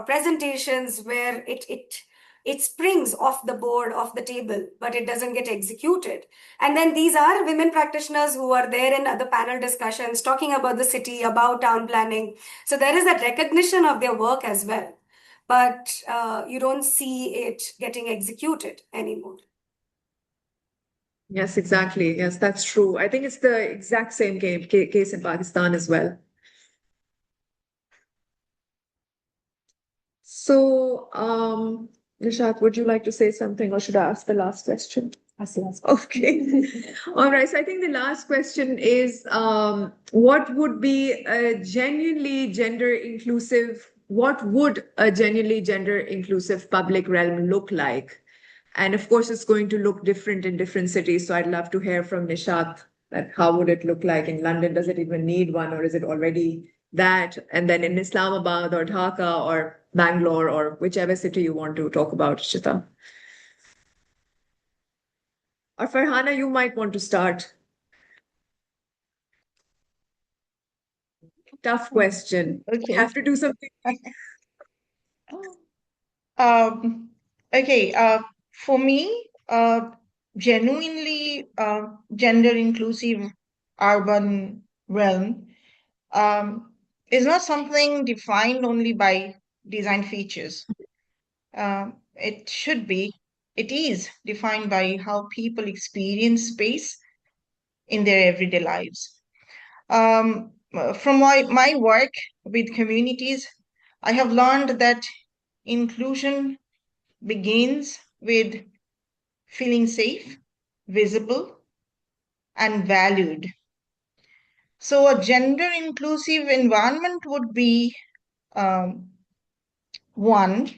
presentations where it springs off the board, off the table, but it doesn't get executed. And then these are women practitioners who are there in other panel discussions talking about the city, about town planning. So there is that recognition of their work as well. But you don't see it getting executed anymore. Yes, exactly. Yes, that's true. I think it's the exact same case in Pakistan as well. So, Nishat, would you like to say something, or should I ask the last question? That's the last Okay. All right. So I think the last question is, what would be a genuinely gender inclusive, what would a genuinely gender inclusive public realm look like? And of course, it's going to look different in different cities. So I'd love to hear from Nishat that how would it look like in London? Does it even need one, or is it already that? And then in Islamabad or Dhaka or Bangalore or whichever city you want to talk about, Shita. Or Farhana, you might want to start. Tough question. Okay. You have to do something. Okay, for me, genuinely gender inclusive urban realm is not something defined only by design features. It should be, it is defined by how people experience space in their everyday lives. From my work with communities, I have learned that inclusion begins with feeling safe, visible, and valued. So, a gender inclusive environment would be one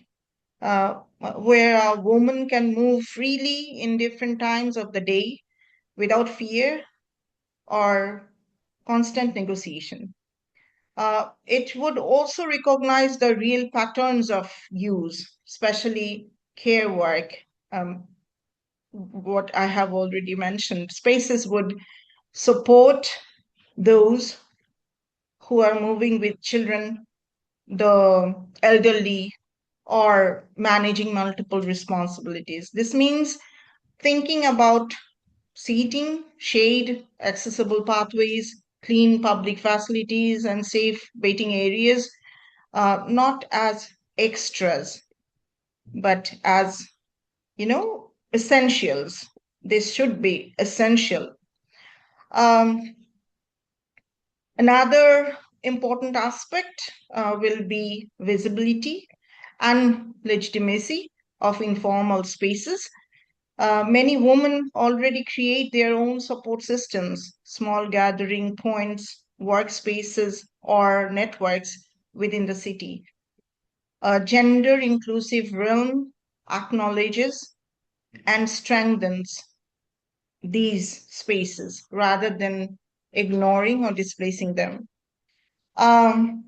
where a woman can move freely in different times of the day without fear or constant negotiation. It would also recognize the real patterns of use, especially care work, what I have already mentioned. Spaces would support those who are moving with children, the elderly, or managing multiple responsibilities. This means thinking about seating, shade, accessible pathways, clean public facilities, and safe waiting areas, not as extras, but as, essentials. This should be essential. Another important aspect will be visibility and legitimacy of informal spaces. Many women already create their own support systems, small gathering points, workspaces, or networks within the city. A gender inclusive realm acknowledges and strengthens these spaces rather than ignoring or displacing them. From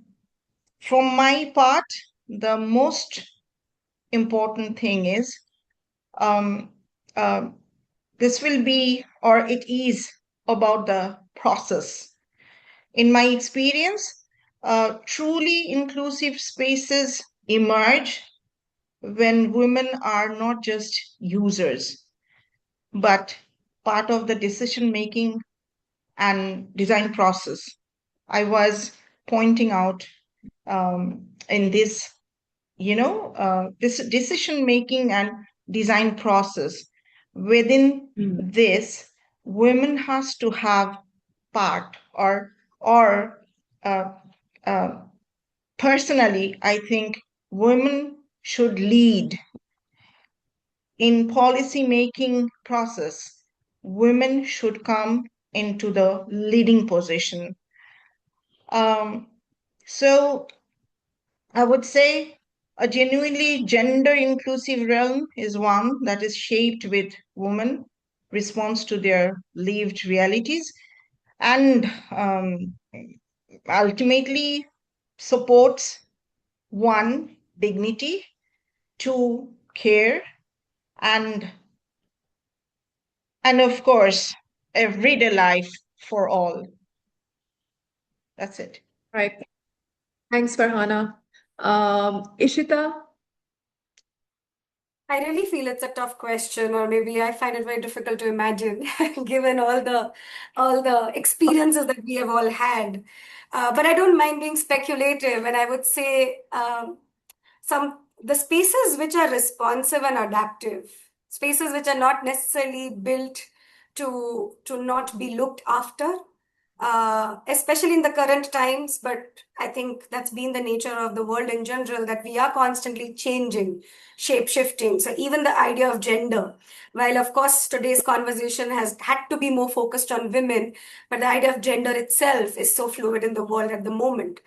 my part, the most important thing is um, uh, this will be, or it is, about the process. In my experience, truly inclusive spaces emerge when women are not just users, but part of the decision making and design process. I was pointing out in this, this decision making and design process. Within this, women has to have part, or uh, uh, personally, I think women should lead in policy making process, women should come into the leading position. So I would say a genuinely gender inclusive realm is one that is shaped with women response to their lived realities and ultimately supports one, dignity, two, care, and of course everyday life for all. That's it. Right. Thanks, Farhana. Ishita? I really feel it's a tough question, or maybe I find it very difficult to imagine, given all the experiences that we have all had. But I don't mind being speculative, and I would say the spaces which are responsive and adaptive, spaces which are not necessarily built to not be looked after, especially in the current times. But I think that's been the nature of the world in general, that we are constantly changing, shape shifting. So even the idea of gender, while of course today's conversation has had to be more focused on women, but the idea of gender itself is so fluid in the world at the moment.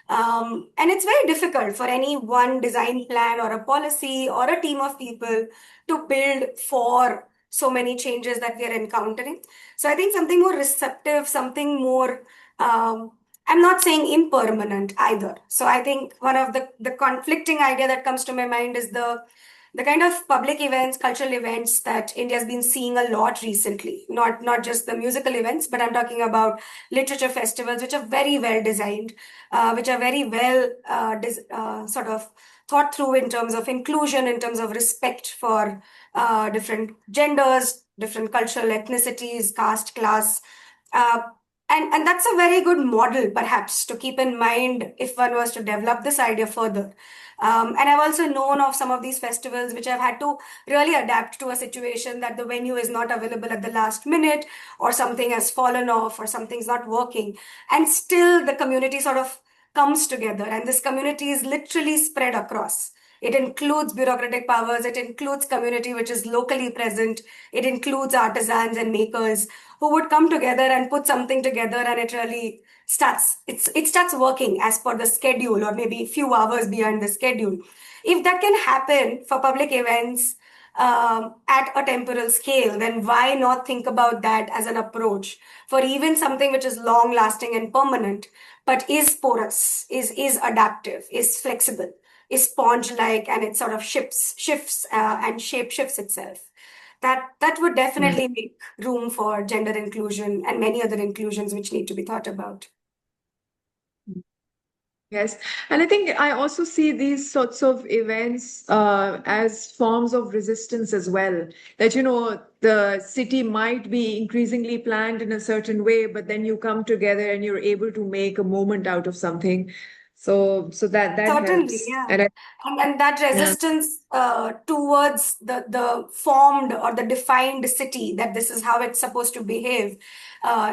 And it's very difficult for any one design plan or a policy or a team of people to build for so many changes that we are encountering. So I think something more receptive, something more, I'm not saying impermanent either. So I think one of the conflicting idea that comes to my mind is the kind of public events, cultural events that India has been seeing a lot recently. Not just the musical events, but I'm talking about literature festivals, which are very well designed, which are very well sort of thought through in terms of inclusion, in terms of respect for different genders, different cultural ethnicities, caste, class. Uh, and that's a very good model, perhaps, to keep in mind if one was to develop this idea further. And I've also known of some of these festivals which have had to really adapt to a situation that the venue is not available at the last minute, or something has fallen off, or something's not working. And still the community sort of comes together, and this community is literally spread across. It includes bureaucratic powers, it includes community which is locally present, it includes artisans and makers who would come together and put something together, and it really it starts working as per the schedule, or maybe a few hours behind the schedule. If that can happen for public events at a temporal scale, then why not think about that as an approach for even something which is long lasting and permanent, but is porous, is adaptive, is flexible, is sponge like, and it sort of shifts and shape shifts itself. That would definitely make room for gender inclusion and many other inclusions which need to be thought about. Yes, and I think I also see these sorts of events as forms of resistance as well. That, the city might be increasingly planned in a certain way, but then you come together and you're able to make a moment out of something. So that Certainly, helps. yeah. And And that resistance towards the formed or the defined city, that this is how it's supposed to behave,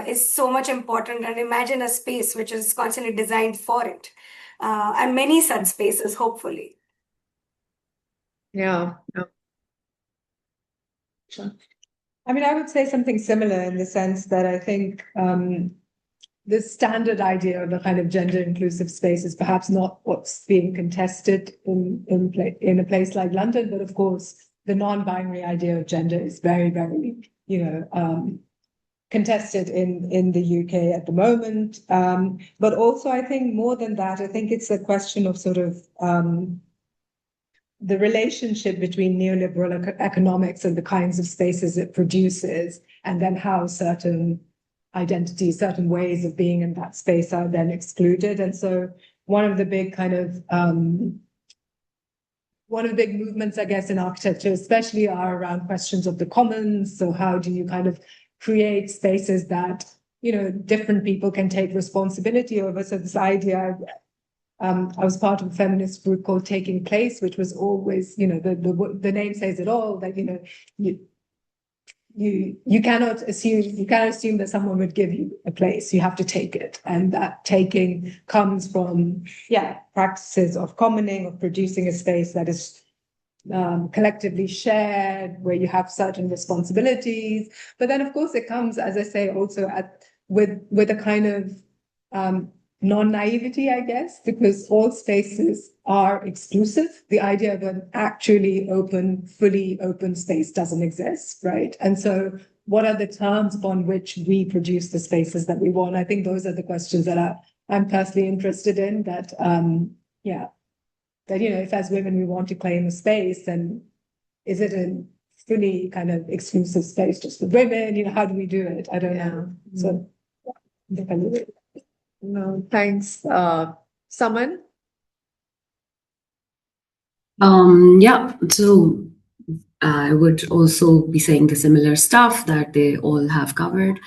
is so much important. And imagine a space which is constantly designed for it, and many such spaces, hopefully. yeah. Sure. I mean, I would say something similar in the sense that I think the standard idea of a kind of gender inclusive space is perhaps not what's being contested in a place like London, but of course, the non-binary idea of gender is very, very, contested in the UK at the moment. But also, I think more than that, I think it's a question of sort of the relationship between neoliberal economics and the kinds of spaces it produces, and then how certain identities, certain ways of being in that space are then excluded. And so one of the big movements, I guess, in architecture, especially, are around questions of the commons. So how do you kind of create spaces that, different people can take responsibility over? So this idea, I was part of a feminist group called Taking Place, which was always, the name says it all, that, you cannot assume that someone would give you a place. You have to take it. And that taking comes from, practices of commoning, of producing a space that is collectively shared, where you have certain responsibilities. But then, of course, it comes, as I say, also with a kind of non-naivety, I guess, because all spaces are exclusive. The idea of an actually open, fully open space doesn't exist, right? And so what are the terms upon which we produce the spaces that we want? I think those are the questions that I'm personally interested in, that, that, if as women we want to claim a space, then is it a fully kind of exclusive space just for women? How do we do it? I don't know. So, no, thanks. Saman? Yeah, so I would also be saying the similar stuff that they all have covered.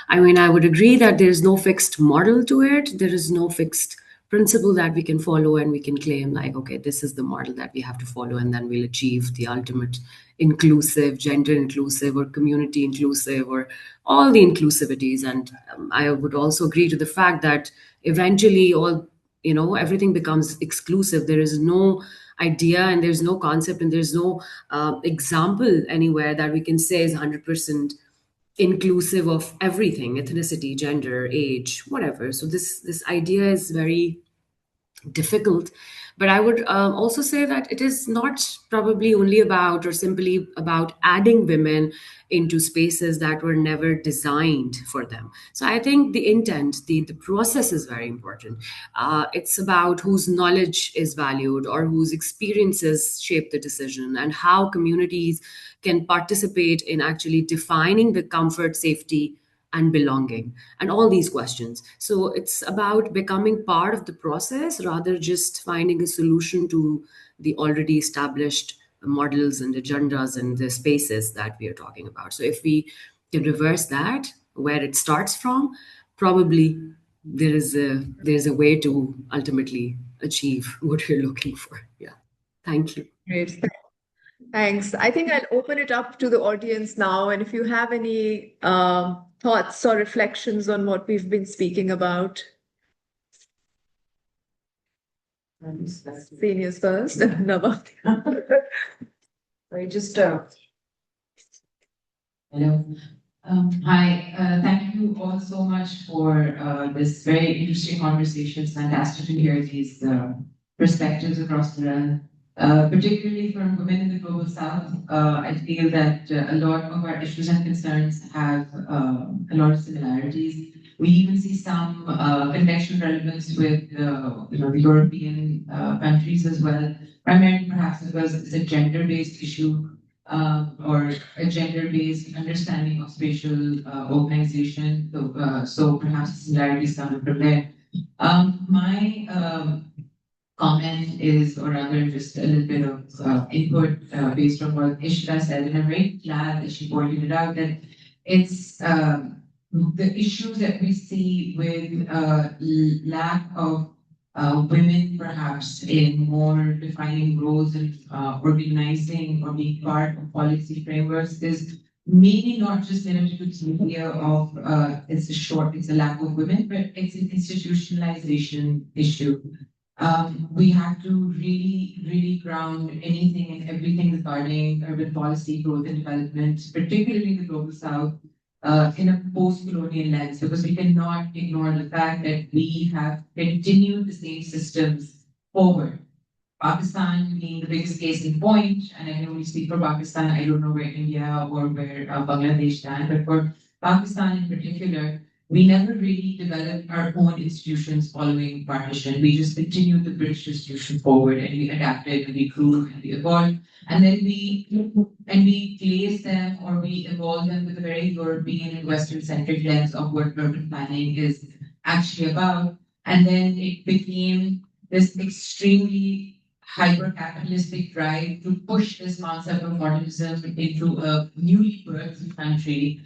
I mean, I would agree that there is no fixed model to it. There is no fixed principle that we can follow and we can claim, like, okay, this is the model that we have to follow, and then we'll achieve the ultimate inclusive, gender inclusive, or community inclusive, or all the inclusivities. And I would also agree to the fact that eventually everything becomes exclusive. There is no idea and there's no concept and there's no example anywhere that we can say is 100% inclusive of everything: ethnicity, gender, age, whatever. So this idea is very difficult. But I would also say that it is not probably only about or simply about adding women into spaces that were never designed for them. So I think the intent, the process is very important. It's about whose knowledge is valued or whose experiences shape the decision, and how communities can participate in actually defining the comfort, safety, and belonging, and all these questions. So it's about becoming part of the process rather just finding a solution to the already established models and agendas and the spaces that we are talking about. So if we can reverse that, where it starts from, probably there's a way to ultimately achieve what we're looking for. Yeah. Thank you. Great. Thanks. I think I'll open it up to the audience now. And if you have any thoughts or reflections on what we've been speaking about. Seniors first. Nava. Sorry, just hello. Hi, thank you all so much for this very interesting conversation. It's fantastic to hear these perspectives across the realm. Particularly from women in the global south, I feel that a lot of our issues and concerns have a lot of similarities. We even see some contextual relevance with the European countries as well. Primarily, perhaps because it's a gender-based issue, or a gender-based understanding of spatial organization. So perhaps similarities coming from there. My comment is, or rather just a little bit of input based on what Ishita said, and I'm very glad that she pointed it out, that it's the issues that we see with lack of women perhaps in more defining roles and organizing or being part of policy frameworks is maybe not just limited to the idea of it's a lack of women, but it's an institutionalization issue. We have to really, really ground anything and everything regarding urban policy, growth and development, particularly in the global south, in a post-colonial lens, because we cannot ignore the fact that we have continued the same systems forward. Pakistan being the biggest case in point, and I can only speak for Pakistan, I don't know where India or where Bangladesh stand, but for Pakistan in particular, we never really developed our own institutions following partition. We just continued the British institution forward, and we adapted and we grew and we evolved. And then we placed them or we evolved them with a very European and Western centric lens of what urban planning is actually about. And then it became this extremely hyper-capitalistic drive to push this concept of modernism into a newly birthed country,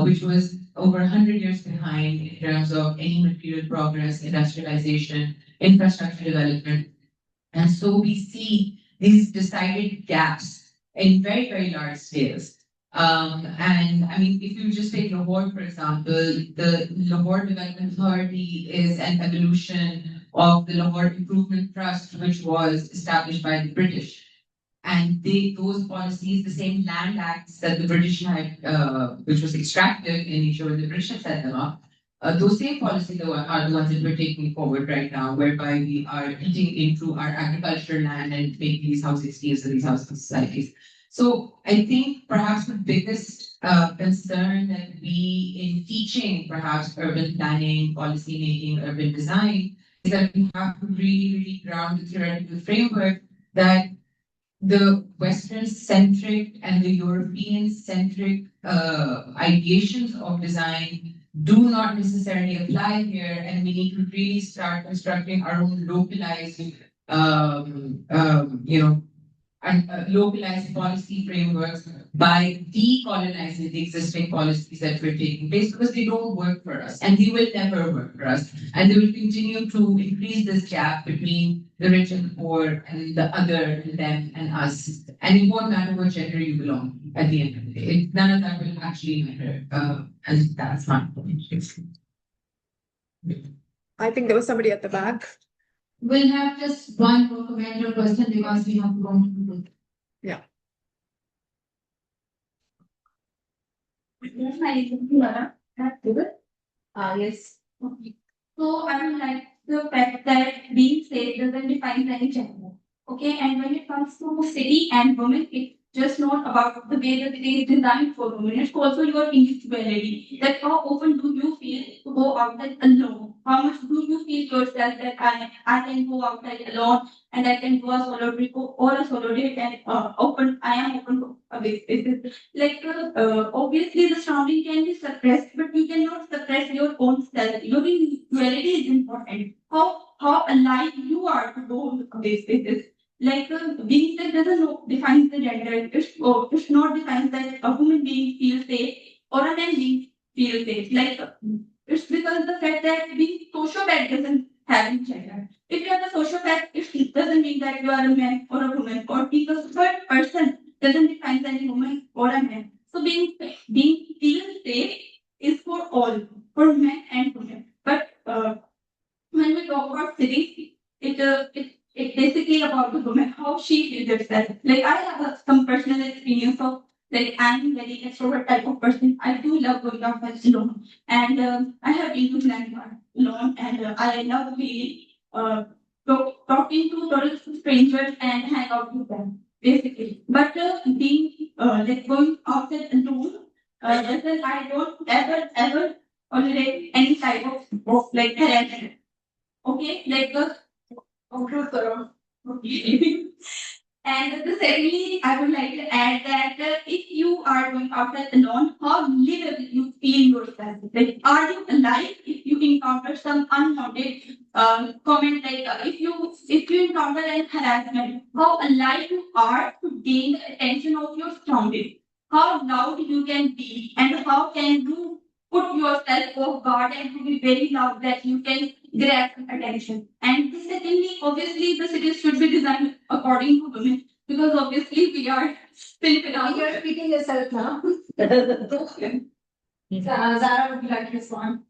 which was over 100 years behind in terms of any material progress, industrialization, infrastructure development. And so we see these decided gaps in very, very large scales. And I mean, if you just take Lahore, for example, the Lahore Development Authority is an evolution of the Lahore Improvement Trust, which was established by the British. And those policies, the same land acts that the British had, which was extractive in nature when the British had set them up, those same policies are the ones that we're taking forward right now, whereby we are eating into our agricultural land and making these housing schemes and these housing societies. So I think perhaps the biggest concern that we in teaching perhaps urban planning, policy making, urban design, is that we have to really ground the theoretical framework that the Western centric and the European centric ideations of design do not necessarily apply here, and we need to really start constructing our own localized, you know, and localized policy frameworks by decolonizing the existing policies that were taking place, because they don't work for us and they will never work for us. And they will continue to increase this gap between the rich and the poor and the other and them and us. And it won't matter what gender you belong at the end of the day. None of that will actually matter. And that's my point. I think there was somebody at the back. We'll have just one more comment or question because we have to go to the. Yeah. Yes, my name is Lara. Yes. Okay. So I would like the fact that being safe doesn't define any gender. Okay, and when it comes to city and women, it's just not about the way that it is designed for women. It's also your individuality. That how often do you feel to go outside alone? How much do you feel yourself that I can go outside alone and I can do a solo trip or a solo date and I am open to a big spaces. Like obviously the surrounding can be suppressed, but you cannot suppress your own self. Your individuality is important. How alive you are to go to these spaces. Like being said doesn't define the gender. It's not defines that a human being feels safe or a man being feels safe. Like it's because the fact that being sociopath doesn't have any gender. If you are a sociopath, it doesn't mean that you are a man or a woman, or because the third person doesn't define any woman or a man. So being feel safe is for all, for men and women. But when we talk about cities, it's basically about the woman, how she feels herself. Like I have some personal experience of like I'm very extrovert type of person. I do love going out alone, and I have been to Myanmar alone, and I love really talking to total strangers and hang out with them basically. But being like going outside alone, doesn't I don't ever tolerate any type of like harassment. Okay, like okay. And secondly, I would like to add that if you are going outside alone, how livable you feel yourself? Like, are you alive if you encounter some unwanted comment? Like, if you encounter an harassment, how alive you are to gain the attention of your surroundings? How loud you can be, and how can you put yourself off guard and to be very loud that you can grab attention. And secondly, obviously, the cities should be designed according to women because obviously we are Filipino. You're repeating yourself now. Zara, would you like to respond?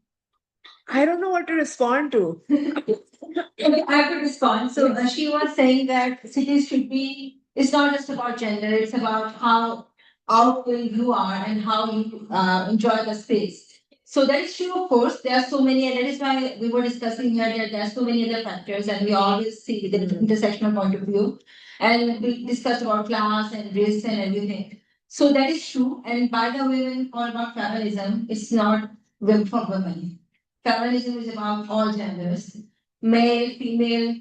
I don't know what to respond to. Okay, I could respond. So she was saying that cities should be, it's not just about gender, it's about how outgoing you are and how you enjoy the space. So that is true, of course. There are so many, and that is why we were discussing here that there are so many other factors, and we always see the intersectional point of view. And we discussed about class and race and everything. So that is true. And by the way, when we call about feminism, it's not for women. Feminism is about all genders, male, female,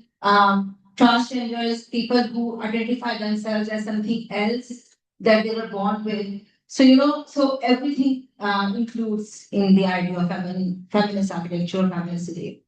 transgenders, people who identify themselves as something else that they were born with. So, so everything includes in the idea of feminist architecture, feminist city.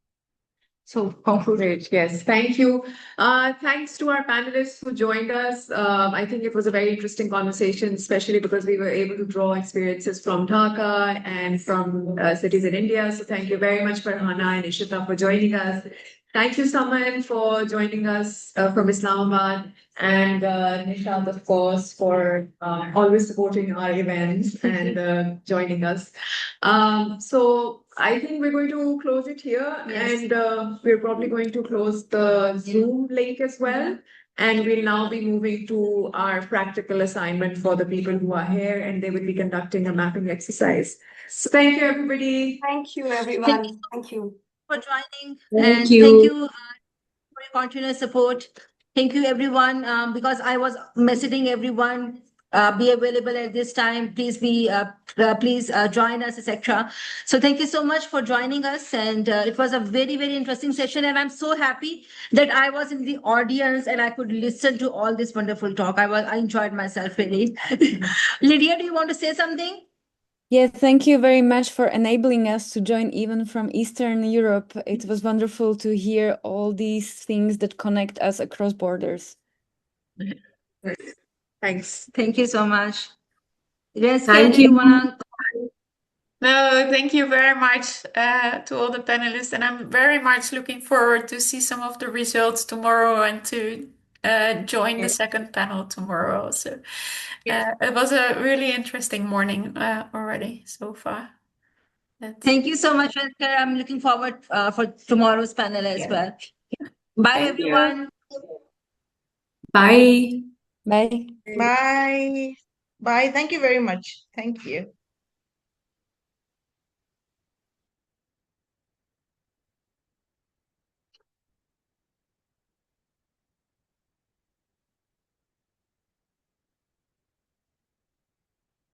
So Great. Yes. Thank you. Thanks to our panelists who joined us. I think it was a very interesting conversation, especially because we were able to draw experiences from Dhaka and from cities in India. So thank you very much, Farhana and Ishita, for joining us. Thank you, Saman, for joining us from Islamabad, and Nishant, of course, for always supporting our events and joining us. So I think we're going to close it here, Yes. and we're probably going to close the Zoom link as well. And we'll now be moving to our practical assignment for the people who are here, and they will be conducting a mapping exercise. So thank you, everybody. Thank you, everyone. Thank you. For joining, Thank and you. thank you for your continuous support. Thank you, everyone, because I was messaging everyone. Be available at this time. Please please join us, etc. So thank you so much for joining us, and it was a very, very interesting session. And I'm so happy that I was in the audience and I could listen to all this wonderful talk. I enjoyed myself really. Lydia, do you want to say something? Yes, thank you very much for enabling us to join even from Eastern Europe. It was wonderful to hear all these things that connect us across borders. Thanks. Thank you so much. Reska, Thank do you you. wanna? No, thank you very much to all the panelists, and I'm very much looking forward to see some of the results tomorrow and to join the second panel tomorrow also. It was a really interesting morning already so far. Thank you so much, Reska. I'm looking forward for tomorrow's panel as well. Bye, Thank you. everyone. Bye. Bye. Bye. Bye. Thank you very much. Thank you.